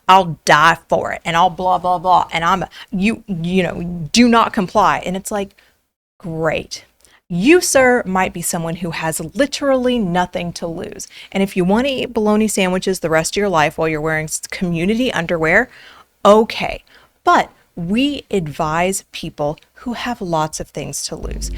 I'll die for it, and I'll blah blah blah, and do not comply. And it's like, great. You, sir, might be someone who has literally nothing to lose. And if you want to eat bologna sandwiches the rest of your life while you're wearing community underwear, okay. But we advise people who have lots of things to lose.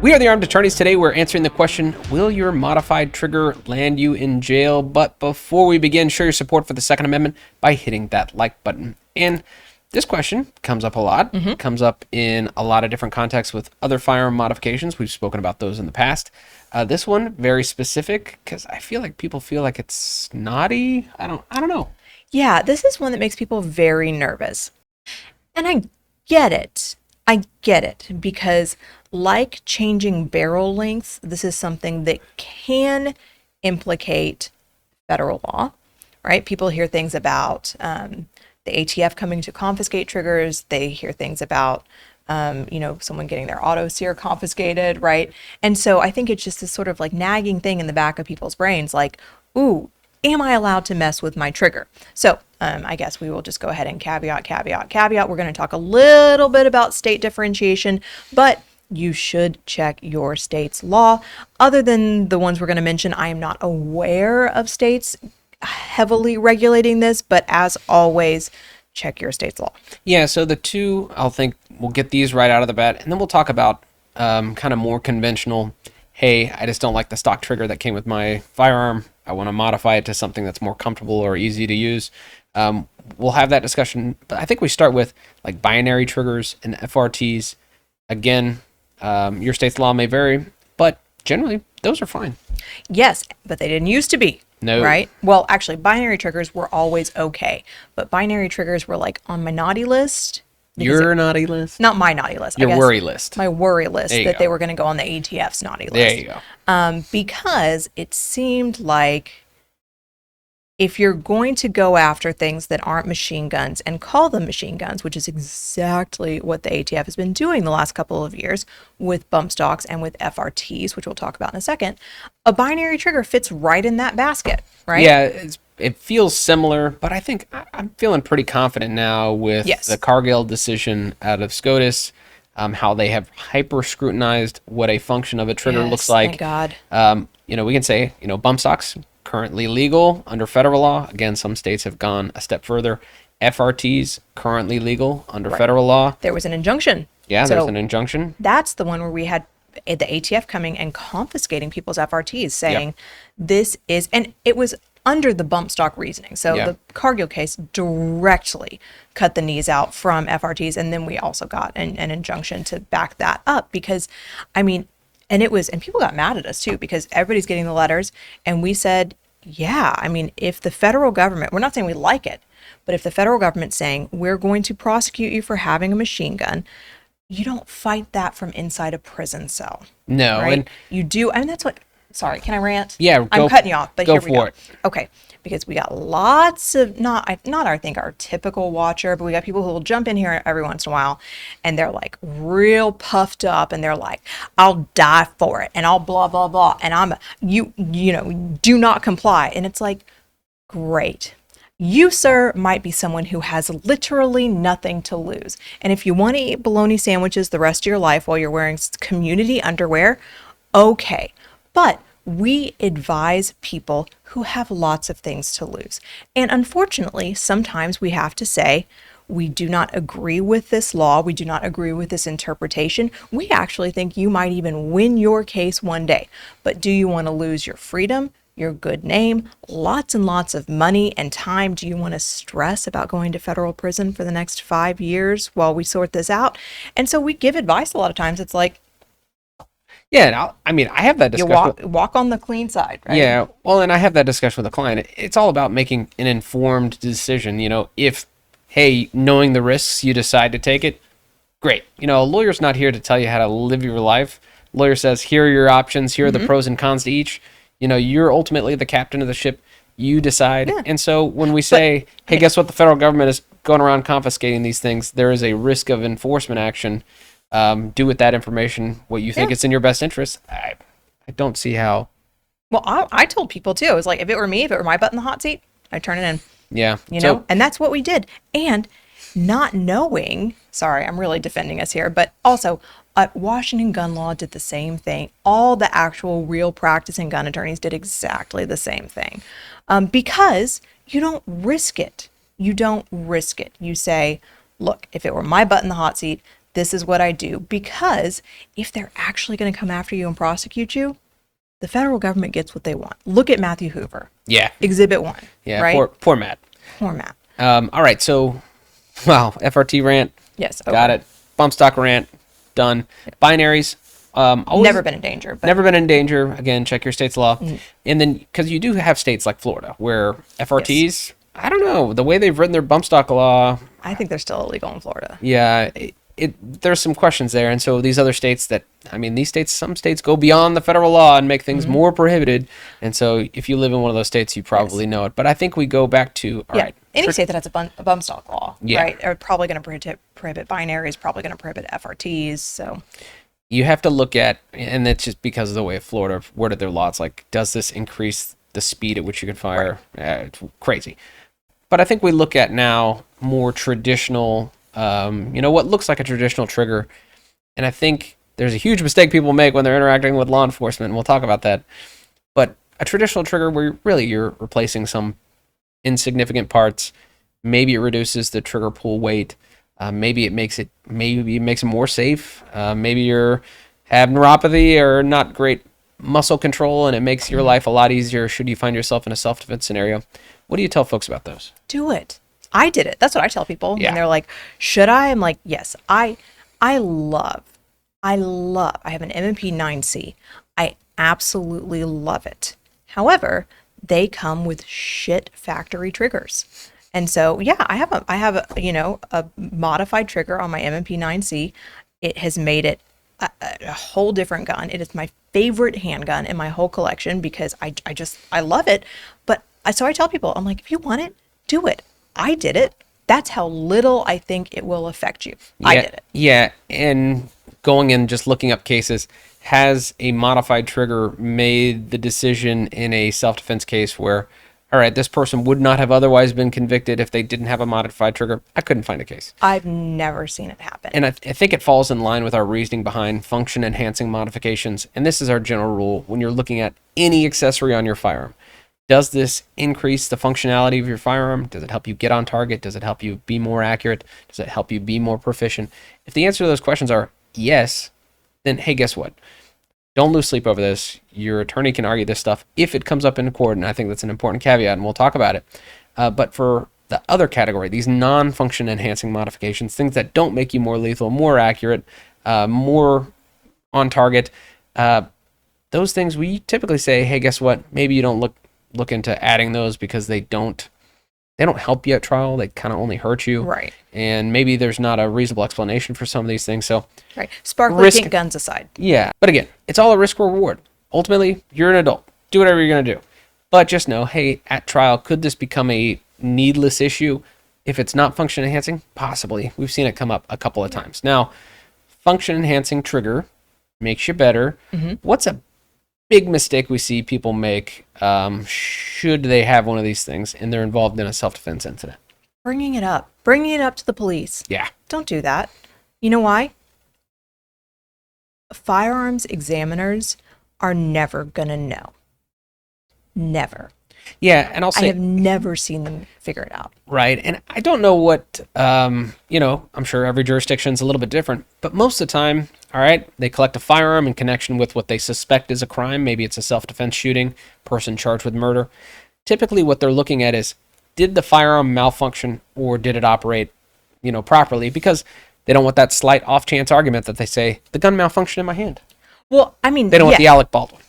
We are the Armed Attorneys. Today we're answering the question, will your modified trigger land you in jail? But before we begin, show your support for the Second Amendment by hitting that like button. And this question comes up a lot. Comes up in a lot of different contexts with other firearm modifications. We've spoken about those in the past. This one, very specific, because I feel like people feel like it's snotty. I don't know. Yeah, this is one that makes people very nervous. And I get it. Because like changing barrel lengths, this is something that can implicate federal law, right? People hear things about the ATF coming to confiscate triggers. They hear things about, someone getting their auto sear confiscated, right? And so I think it's just this sort of like nagging thing in the back of people's brains, like, ooh, am I allowed to mess with my trigger? So I guess we will just go ahead and caveat. We're going to talk a little bit about state differentiation, but you should check your state's law. Other than the ones we're going to mention, I am not aware of states heavily regulating this, but as always, check your state's law. Yeah, so the two, I'll think we'll get these right out of the bat, and then we'll talk about kind of more conventional, hey, I just don't like the stock trigger that came with my firearm. I want to modify it to something that's more comfortable or easy to use. We'll have that discussion, but I think we start with like binary triggers and FRTs. Again, your state's law may vary, but generally those are fine. Yes, but they didn't used to be. No. Right? Well, actually, binary triggers were always okay, but binary triggers were like on my naughty list. Your naughty list? Not my naughty list. Your worry list. My worry list that go. they were going to go on the ATF's naughty list. There you go. Because it seemed like if you're going to go after things that aren't machine guns and call them machine guns, which is exactly what the ATF has been doing the last couple of years with bump stocks and with FRTs, which we'll talk about in a second, a binary trigger fits right in that basket, right? Yeah, it feels similar, but I think I'm feeling pretty confident now with the Cargill decision out of SCOTUS, how they have hyper scrutinized what a function of a trigger looks like. Thank God. We can say, bump stocks currently legal under federal law. Again, some states have gone a step further. FRTs currently legal under federal law. There was an injunction. Yeah, there's an injunction. That's the one where we had the ATF coming and confiscating people's FRTs, saying this is, and it was under the bump stock reasoning. So the Cargill case directly cut the knees out from FRTs, and then we also got an injunction to back that up because, and people got mad at us too because everybody's getting the letters, and we said, if the federal government, we're not saying we like it, but if the federal government's saying we're going to prosecute you for having a machine gun, you don't fight that from inside a prison cell. No, right? and you do. That's what. Sorry, can I rant? Yeah, I'm cutting you off, but here we go. It. Okay, because we got lots of I think our typical watcher, but we got people who will jump in here every once in a while, and they're like real puffed up, and they're like, "I'll die for it," and I'll blah blah blah, and do not comply, and it's like, great. You, sir, might be someone who has literally nothing to lose, and if you want to eat bologna sandwiches the rest of your life while you're wearing community underwear, okay. But we advise people who have lots of things to lose. And unfortunately, sometimes we have to say, we do not agree with this law. We do not agree with this interpretation. We actually think you might even win your case one day. But do you want to lose your freedom, your good name, lots and lots of money and time? Do you want to stress about going to federal prison for the next 5 years while we sort this out? And so we give advice a lot of times. It's like, yeah, I have that discussion. You walk on the clean side, right? Yeah, well, and I have that discussion with a client. It's all about making an informed decision. If, hey, knowing the risks, you decide to take it, great. A lawyer's not here to tell you how to live your life. Lawyer says, here are your options. Here are the pros and cons to each. You're ultimately the captain of the ship. You decide. Yeah. And so when we say, hey, guess what? The federal government is going around confiscating these things. There is a risk of enforcement action. Do with that information what you think is in your best interest. I don't see how Well, I told people too. It was like, if it were me, if it were my butt in the hot seat, I'd turn it in. Yeah. You know, So and that's what we did. And not knowing, sorry, I'm really defending us here, but also Washington gun law did the same thing. All the actual real practicing gun attorneys did exactly the same thing, because you don't risk it. You don't risk it. You say, look, if it were my butt in the hot seat, this is what I do. Because if they're actually going to come after you and prosecute you, the federal government gets what they want. Look at Matthew Hoover. yeah. Exhibit 1. Yeah. Right? Poor Matt. Poor Matt. All right. So, wow. FRT rant. Yes. Got over. it. Bump stock rant. Done. Binaries. Always, Never been in danger. But never been in danger. Again, check your state's law. And then, because you do have states like Florida where FRTs, I don't know, the way they've written their bump stock law, I think they're still illegal in Florida. yeah, there's some questions there. And so these other states that, I mean, these states, some states go beyond the federal law and make things more prohibited. And so if you live in one of those states, you probably know it. But I think we go back to, all right. Any state that has a bump stock law, Yeah. right, are probably going to prohibit binaries, probably going to prohibit FRTs. So You have to look at, and it's just because of the way Florida worded their law. It's like, does this increase the speed at which you can fire? It's crazy. But I think we look at now more traditional, what looks like a traditional trigger. And I think there's a huge mistake people make when they're interacting with law enforcement, and we'll talk about that. But a traditional trigger where you're replacing some insignificant parts, maybe it reduces the trigger pull weight, maybe it makes it more safe, maybe you have neuropathy or not great muscle control, and it makes your life a lot easier should you find yourself in a self-defense scenario. What do you tell folks about those? do it. I did it. That's what I tell people. Yeah. And they're like, should I? I'm like, yes. I love, I have an M&P 9C. I absolutely love it. However, they come with shit factory triggers. And so, yeah, I have a modified trigger on my M&P 9C. It has made it a whole different gun. It is my favorite handgun in my whole collection because I love it. But so I tell people, I'm like, if you want it, do it. I did it. That's how little I think it will affect you. I did it. Yeah, and going and just looking up cases, has a modified trigger made the decision in a self-defense case where, all right, this person would not have otherwise been convicted if they didn't have a modified trigger? I couldn't find a case. I've never seen it happen. And I think it falls in line with our reasoning behind function-enhancing modifications. And this is our general rule when you're looking at any accessory on your firearm. Does this increase the functionality of your firearm? Does it help you get on target? Does it help you be more accurate? Does it help you be more proficient? If the answer to those questions are yes, then hey, guess what? Don't lose sleep over this. Your attorney can argue this stuff if it comes up in court, and I think that's an important caveat, and we'll talk about it. But for the other category, these non-function enhancing modifications, things that don't make you more lethal, more accurate, more on target, those things we typically say, hey, guess what? Maybe you don't look into adding those because they don't help you at trial. They kind of only hurt you. Right. And maybe there's not a reasonable explanation for some of these things. So Right. Sparkly pink guns aside. yeah. But again, it's all a risk reward. Ultimately, you're an adult. Do whatever you're going to do. But just know, hey, at trial, could this become a needless issue? If it's not function enhancing, possibly. We've seen it come up a couple of times. Now, function enhancing trigger makes you better. What's a big mistake we see people make should they have one of these things and they're involved in a self-defense incident? Bringing it up to the police. Yeah. Don't do that. You know why? Firearms examiners are never gonna know. Never. Yeah, and I'll I say, have never seen them figure it out. right, and I don't know what, I'm sure every jurisdiction's a little bit different, but most of the time, all right, they collect a firearm in connection with what they suspect is a crime. Maybe it's a self-defense shooting, person charged with murder. Typically what they're looking at is, did the firearm malfunction or did it operate, properly? Because they don't want that slight off-chance argument that they say, the gun malfunctioned in my hand. Well, I mean, They don't want the Alec Baldwin.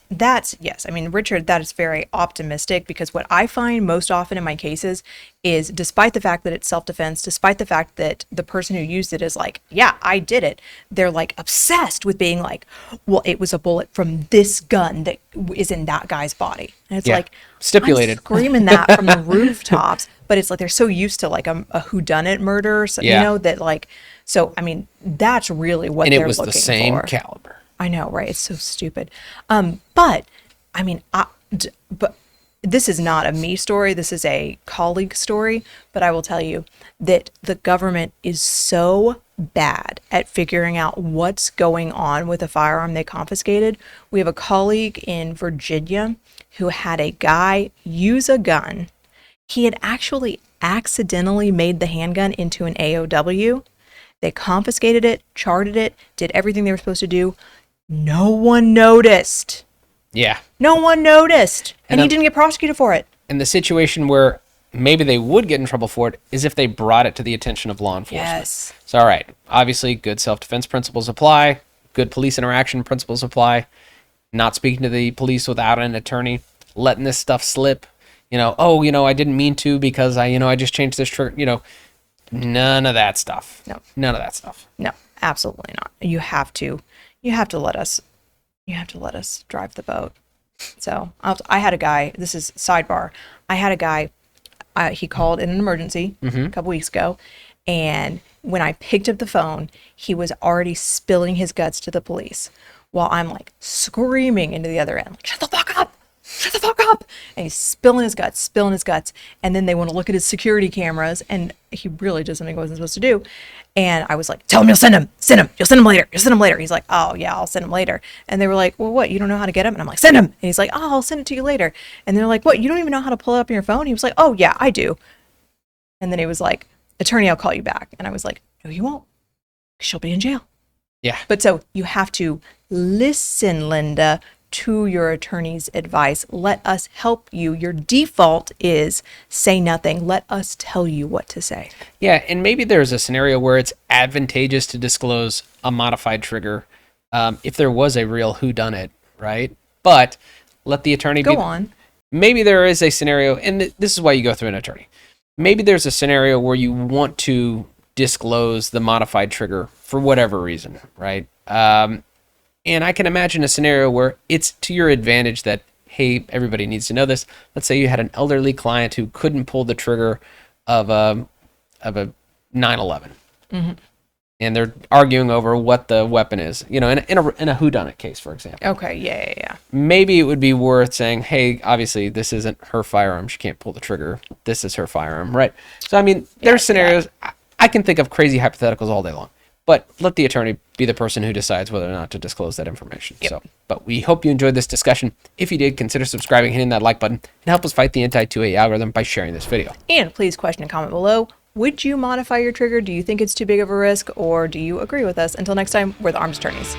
Yes. I mean, Richard, that is very optimistic because what I find most often in my cases is despite the fact that it's self-defense, despite the fact that the person who used it is like, yeah, I did it. They're like obsessed with being like, well, it was a bullet from this gun that is in that guy's body. And it's like, stipulated. I'm screaming that from the rooftops, but it's like, they're so used to like a whodunit murder, so, that like, so, I mean, that's really what And they're it was looking the same for. caliber. I know, right? It's so stupid. But I mean, But this is not a me story. This is a colleague story. But I will tell you that the government is so bad at figuring out what's going on with a firearm they confiscated. We have a colleague in Virginia who had a guy use a gun. He had actually accidentally made the handgun into an AOW. They confiscated it, charted it, did everything they were supposed to do. No one noticed. Yeah. No one noticed. And he then- didn't get prosecuted for it. And the situation where maybe they would get in trouble for it is if they brought it to the attention of law enforcement. Yes. So, all right, obviously, good self-defense principles apply. Good police interaction principles apply. Not speaking to the police without an attorney. Letting this stuff slip. I didn't mean to because I just changed this trigger. None of that stuff. No. None of that stuff. No, absolutely not. You have to let us drive the boat. So I had a guy, this is sidebar. I had a guy, he called in an emergency a couple weeks ago. And when I picked up the phone, he was already spilling his guts to the police while I'm like screaming into the other end, like, shut the fuck up. Shut the fuck up. And he's spilling his guts. And then they want to look at his security cameras and he really did something he wasn't supposed to do. And I was like, tell him you'll send him. You'll send him later. He's like, oh yeah, I'll send him later. And they were like, well, what? You don't know how to get him? And I'm like, send him. And he's like, oh, I'll send it to you later. And they're like, what? You don't even know how to pull it up on your phone? He was like, oh yeah, I do. And then he was like, attorney, I'll call you back. And I was like, no, you won't. She'll be in jail. Yeah. But so you have to listen, Linda, to your attorney's advice. Let us help you. Your default is say nothing. Let us tell you what to say. Yeah, and maybe there's a scenario where it's advantageous to disclose a modified trigger if there was a real whodunit, right? But let the attorney Go on. Maybe there is a scenario, and this is why you go through an attorney. Maybe there's a scenario where you want to disclose the modified trigger for whatever reason, right? And I can imagine a scenario where it's to your advantage that, hey, everybody needs to know this. Let's say you had an elderly client who couldn't pull the trigger of a 9/11, and they're arguing over what the weapon is. In a whodunit case, for example. Okay. Yeah. Maybe it would be worth saying, hey, obviously this isn't her firearm. She can't pull the trigger. This is her firearm, right? So I mean, there's scenarios. I can think of crazy hypotheticals all day long. But let the attorney be the person who decides whether or not to disclose that information. Yep. But we hope you enjoyed this discussion. If you did, consider subscribing, hitting that like button, and help us fight the anti-2A algorithm by sharing this video. And please question and comment below. Would you modify your trigger? Do you think it's too big of a risk, or do you agree with us? Until next time, we're the Arms Attorneys.